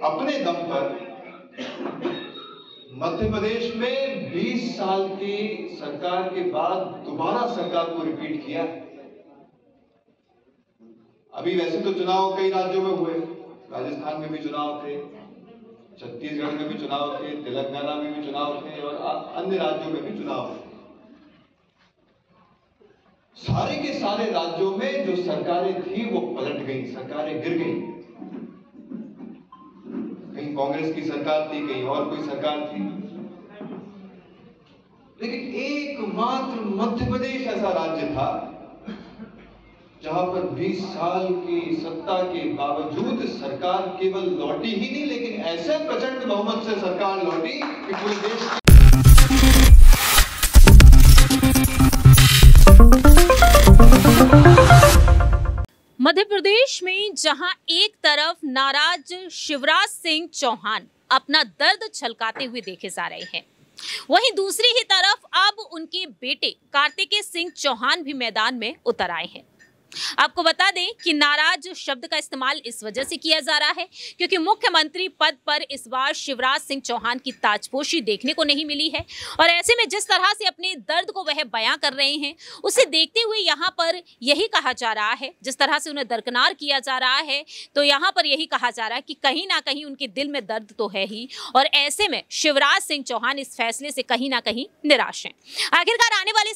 अपने दम पर मध्य प्रदेश में 20 साल की सरकार के बाद दोबारा सरकार को रिपीट किया। अभी वैसे तो चुनाव कई राज्यों में हुए, राजस्थान में भी चुनाव थे, छत्तीसगढ़ में भी चुनाव थे, तेलंगाना में भी चुनाव थे और अन्य राज्यों में भी चुनाव थे। सारे के सारे राज्यों में जो सरकारें थी वो पलट गई, सरकारें गिर गई। कहीं कांग्रेस की सरकार थी, कहीं और कोई सरकार थी, लेकिन एकमात्र मध्य प्रदेश ऐसा राज्य था जहां पर 20 साल की सत्ता के बावजूद सरकार केवल लौटी ही नहीं, लेकिन ऐसे प्रचंड बहुमत से सरकार लौटी कि पूरे देश की मध्य प्रदेश में जहां एक तरफ नाराज शिवराज सिंह चौहान अपना दर्द छलकाते हुए देखे जा रहे हैं, वहीं दूसरी ही तरफ अब उनके बेटे कार्तिकेय सिंह चौहान भी मैदान में उतर आए हैं। आपको बता दें कि नाराज शब्द का इस्तेमाल इस वजह से किया जा रहा है क्योंकि मुख्यमंत्री पद पर इस बार शिवराज सिंह चौहान की ताजपोशी देखने को नहीं मिली है और ऐसे में जिस तरह से अपने दर्द को वह बयां कर रहे हैं, उसे देखते हुए यहां पर यही कहा जा रहा है, जिस तरह से उन्हें दरकिनार किया जा रहा है, तो यहां पर यही कहा जा रहा है कि कहीं ना कहीं उनके दिल में दर्द तो है ही और ऐसे में शिवराज सिंह चौहान इस फैसले से कहीं ना कहीं निराश हैं। आखिरकार आने वाले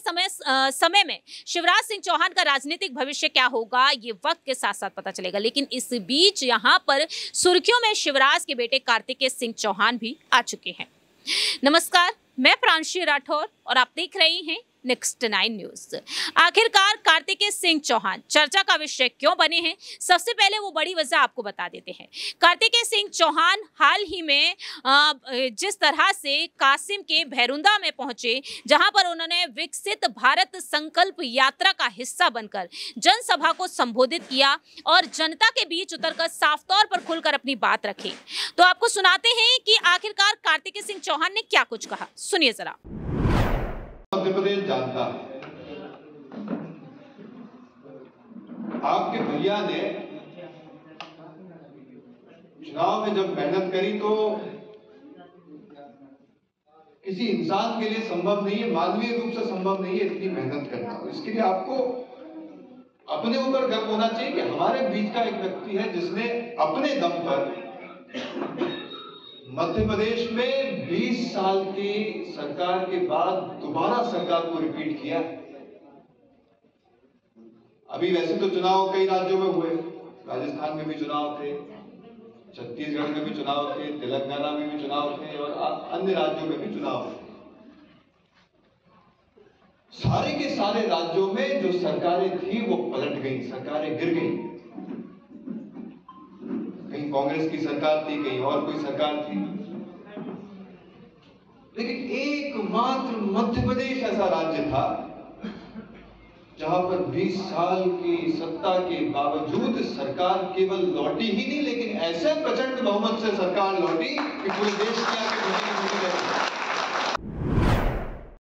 समय में शिवराज सिंह चौहान का राजनीतिक भविष्य क्या होगा ये वक्त के साथ साथ पता चलेगा, लेकिन इस बीच यहां पर सुर्खियों में शिवराज के बेटे कार्तिकेय सिंह चौहान भी आ चुके हैं। नमस्कार, मैं प्रांशी राठौर और आप देख रहे हैं नेक्स्ट 9 न्यूज। आखिरकार कार्तिकेय सिंह चौहान चर्चा का विषय क्यों बने हैं, सबसे पहले वो बड़ी वजह आपको बता देते हैं। कार्तिकेय सिंह चौहान हाल ही में जिस तरह से कासिम के भैरुंदा में पहुंचे, जहां पर उन्होंने विकसित भारत संकल्प यात्रा का हिस्सा बनकर जनसभा को संबोधित किया और जनता के बीच उतरकर साफ तौर पर खुलकर अपनी बात रखी। तो आपको सुनाते हैं कि आखिरकार कार्तिकेय सिंह चौहान ने क्या कुछ कहा, सुनिए जरा। मध्य प्रदेश जानता है, आपके भैया ने चुनाव में जब मेहनत करी तो किसी इंसान के लिए संभव नहीं है, मानवीय रूप से संभव नहीं है इतनी मेहनत करना। इसके लिए आपको अपने ऊपर गर्व होना चाहिए कि हमारे बीच का एक व्यक्ति है जिसने अपने दम पर मध्य प्रदेश में 20 साल की सरकार के बाद दोबारा सरकार को रिपीट किया। अभी वैसे तो चुनाव कई राज्यों में हुए, राजस्थान में भी चुनाव थे, छत्तीसगढ़ में भी चुनाव थे, तेलंगाना में भी चुनाव थे और अन्य राज्यों में भी चुनाव थे। सारे के सारे राज्यों में जो सरकारें थी वो पलट गई, सरकारें गिर गई। कहीं कांग्रेस की सरकार थी, कहीं और कोई सरकार थी, लेकिन एकमात्र मध्य प्रदेश ऐसा राज्य था जहां पर 20 साल की सत्ता के बावजूद सरकार केवल लौटी ही नहीं, लेकिन ऐसे प्रचंड बहुमत से सरकार लौटी कि पूरे देश की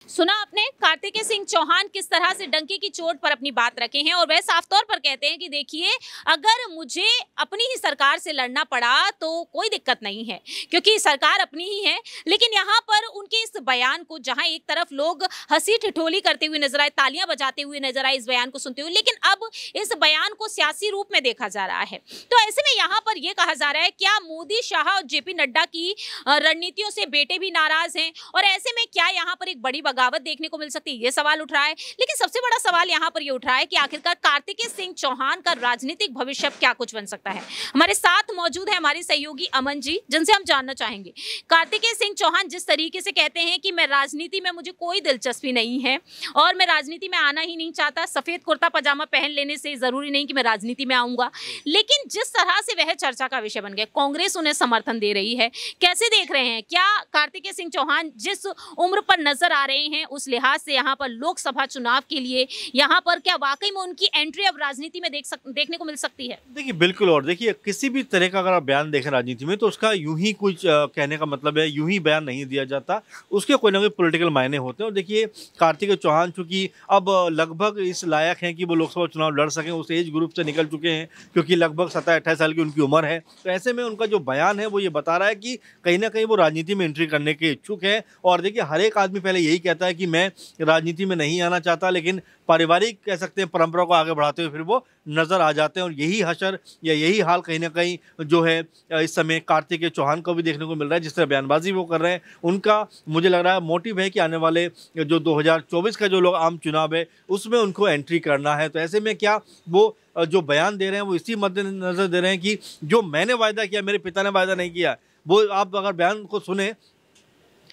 सुना आपने कार्तिकेय सिंह चौहान किस तरह से डंके की चोट पर अपनी बात रखे हैं और वह साफ तौर पर कहते हैं कि देखिए, अगर मुझे अपनी ही सरकार से लड़ना पड़ा तो कोई दिक्कत नहीं है क्योंकि सरकार अपनी ही है। लेकिन यहाँ पर उनके इस बयान को, जहां एक तरफ लोग हंसी ठिठोली करते हुए नजर आए, तालियां बजाते हुए नजर आए इस बयान को सुनते हुए, लेकिन अब इस बयान को सियासी रूप में देखा जा रहा है। तो ऐसे में यहाँ पर यह कहा जा रहा है क्या मोदी, शाह और जेपी नड्डा की रणनीतियों से बेटे भी नाराज हैं और ऐसे में क्या यहाँ पर एक बड़ी बगावत देखने को मिल सकती है, ये सवाल उठ रहा है। लेकिन सबसे बड़ा सवाल यहाँ पर ये उठ रहा है कि आखिरकार कार्तिकेय सिंह चौहान का राजनीतिक भविष्य क्या कुछ बन सकता है। हमारे साथ मौजूद है हमारे सहयोगी अमन जी, जिनसे हम जानना चाहेंगे। कार्तिकेय सिंह चौहान जिस तरीके से कहते हैं कि मैं राजनीति में, मुझे कोई दिलचस्पी नहीं है और मैं राजनीति में आना ही नहीं चाहता, सफेद कुर्ता पजामा पहन लेने से जरूरी नहीं कि मैं राजनीति में आऊंगा, लेकिन जिस तरह से वह चर्चा का विषय बन गया, कांग्रेस उन्हें समर्थन दे रही है, कैसे देख रहे हैं? क्या कार्तिकेय सिंह चौहान जिस उम्र पर नजर आ रहे हैं उस लिहाज से यहाँ पर लोकसभा चुनाव के लिए, यहाँ पर क्या वाकई में उनकी एंट्री अब राजनीति में देखने को मिल सकती है? देखिए बिल्कुल, और देखिए किसी भी तरह का अगर आप बयान देखें राजनीति में तो उसका यूं ही कुछ कहने का मतलब है, यूं ही बयान नहीं दिया जाता, उसके कोई ना कोई पॉलिटिकल मायने होते हैं। और देखिए कार्तिकेय चौहान चूंकि अब लगभग इस लायक हैं कि वो लोकसभा चुनाव लड़ सकें, उस एज ग्रुप से निकल चुके हैं, क्योंकि लगभग 27-28 साल की उनकी उम्र है। तो ऐसे में उनका जो बयान है वो ये बता रहा है कि कहीं ना कहीं वो राजनीति में एंट्री करने के इच्छुक है। और देखिए हर एक आदमी पहले यही कहता है कि मैं राजनीति में नहीं आना चाहता, लेकिन पारिवारिक कह सकते हैं परंपरा को आगे बढ़ाते हुए फिर वो नजर आ जाते हैं। और यही हशर या यही हाल कहीं ना कहीं जो है इस समय कार्तिकेय चौहान को भी देखने को मिल रहा है। जिस तरह बयानबाजी वो कर रहे हैं, उनका मुझे लग रहा है मोटिव है कि आने वाले जो 2024 का जो लोग आम चुनाव है उसमें उनको एंट्री करना है। तो ऐसे में क्या वो जो बयान दे रहे हैं वो इसी मद्देनजर दे रहे हैं कि जो मैंने वायदा किया, मेरे पिता ने वायदा नहीं किया। वो आप अगर बयान को सुने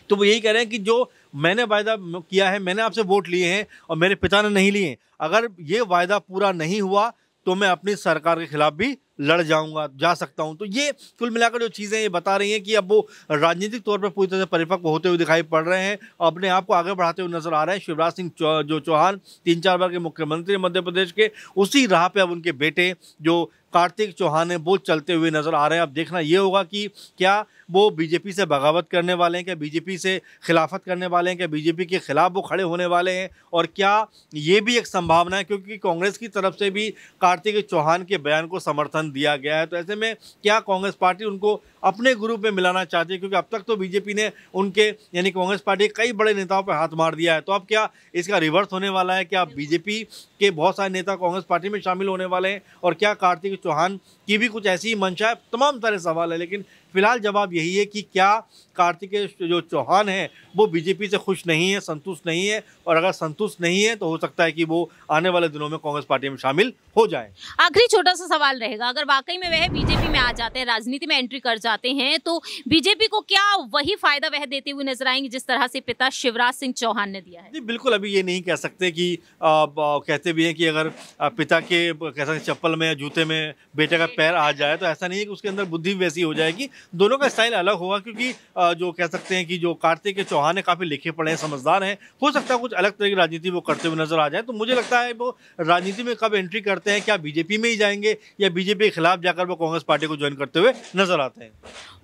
तो वो यही कह रहे हैं कि जो मैंने वायदा किया है, मैंने आपसे वोट लिए हैं और मेरे पिता ने नहीं लिए, अगर ये वायदा पूरा नहीं हुआ तो मैं अपनी सरकार के खिलाफ भी जा सकता हूं। तो ये कुल मिलाकर जो चीज़ें ये बता रही हैं कि अब वो राजनीतिक तौर पर पूरी तरह से परिपक्व होते हुए दिखाई पड़ रहे हैं और अपने आप को आगे बढ़ाते हुए नजर आ रहे हैं। शिवराज सिंह जो चौहान 3-4 बार के मुख्यमंत्री मध्य प्रदेश के, उसी राह पे अब उनके बेटे जो कार्तिक चौहान है वो चलते हुए नजर आ रहे हैं। अब देखना ये होगा कि क्या वो बीजेपी से बगावत करने वाले हैं, क्या बीजेपी से खिलाफत करने वाले हैं, क्या बीजेपी के खिलाफ वो खड़े होने वाले हैं। और क्या ये भी एक संभावना है, क्योंकि कांग्रेस की तरफ से भी कार्तिक चौहान के बयान को समर्थन दिया गया है। तो ऐसे में क्या कांग्रेस पार्टी उनको अपने ग्रुप में मिलाना चाहती है, क्योंकि अब तक तो बीजेपी ने उनके यानी कांग्रेस पार्टी के कई बड़े नेताओं पर हाथ मार दिया है। तो अब क्या इसका रिवर्स होने वाला है? क्या बीजेपी के बहुत सारे नेता कांग्रेस पार्टी में शामिल होने वाले हैं? और क्या कार्तिक चौहान की भी कुछ ऐसी ही मंशा है? तमाम सारे सवाल है, लेकिन फिलहाल जवाब यही है कि क्या कार्तिकेय जो चौहान है वो बीजेपी से खुश नहीं है, संतुष्ट नहीं है। और अगर संतुष्ट नहीं है तो हो सकता है कि वो आने वाले दिनों में कांग्रेस पार्टी में शामिल हो जाए। आखिरी छोटा सा सवाल रहेगा, अगर वाकई में वह बीजेपी में आ जाते हैं, राजनीति में एंट्री कर जाते हैं, तो बीजेपी को क्या वही फायदा वह देते हुए नजर आएंगे जिस तरह से पिता शिवराज सिंह चौहान ने दिया है? जी बिल्कुल, अभी ये नहीं कह सकते कि कहते भी हैं कि अगर पिता के कह सकते चप्पल में या जूते में बेटे का पैर आ जाए तो ऐसा नहीं है कि उसके अंदर बुद्धि वैसी हो जाएगी। दोनों का स्टाइल अलग होगा, क्योंकि जो कह सकते हैं कि जो कार्तिकेय चौहान है काफ़ी लिखे पढ़े हैं, समझदार हैं, हो सकता है कुछ अलग तरह की राजनीति वो करते हुए नजर आ जाए। तो मुझे लगता है वो राजनीति में कब एंट्री करते हैं, क्या बीजेपी में ही जाएंगे या बीजेपी के खिलाफ जाकर वो कांग्रेस पार्टी को ज्वाइन करते हुए नजर आते हैं।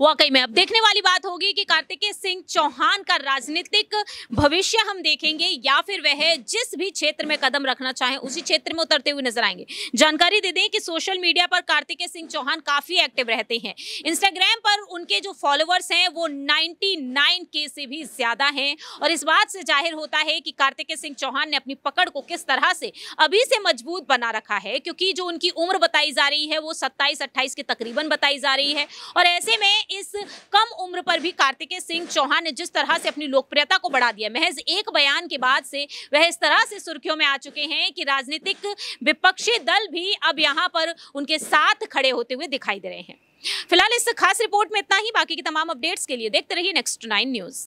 वाकई में अब देखने वाली बात होगी कि कार्तिकेय सिंह चौहान का राजनीतिक भविष्य हम देखेंगे या फिर वह जिस भी क्षेत्र में कदम रखना चाहें उसी क्षेत्र में उतरते हुए नजर आएंगे। जानकारी दे दें कि सोशल मीडिया पर कार्तिकेय सिंह चौहान काफी एक्टिव रहते हैं। इंस्टाग्राम पर उनके जो फॉलोअर्स हैं वो 99K से भी ज्यादा हैं और इस बात से जाहिर होता है कि कार्तिकेय सिंह चौहान ने अपनी पकड़ को किस तरह से अभी से मजबूत बना रखा है, क्योंकि जो उनकी उम्र बताई जा रही है वो 27-28 के तकरीबन बताई जा रही है। और ऐसे में इस कम उम्र पर भी कार्तिकेय सिंह चौहान ने जिस तरह से अपनी लोकप्रियता को बढ़ा दिया, महज एक बयान के बाद से वह इस तरह से सुर्खियों में आ चुके हैं कि राजनीतिक विपक्षी दल भी अब यहाँ पर उनके साथ खड़े होते हुए दिखाई दे रहे हैं। फिलहाल इस खास रिपोर्ट में इतना ही। बाकी की तमाम अपडेट्स के लिए देखते रहिए Next 9 न्यूज।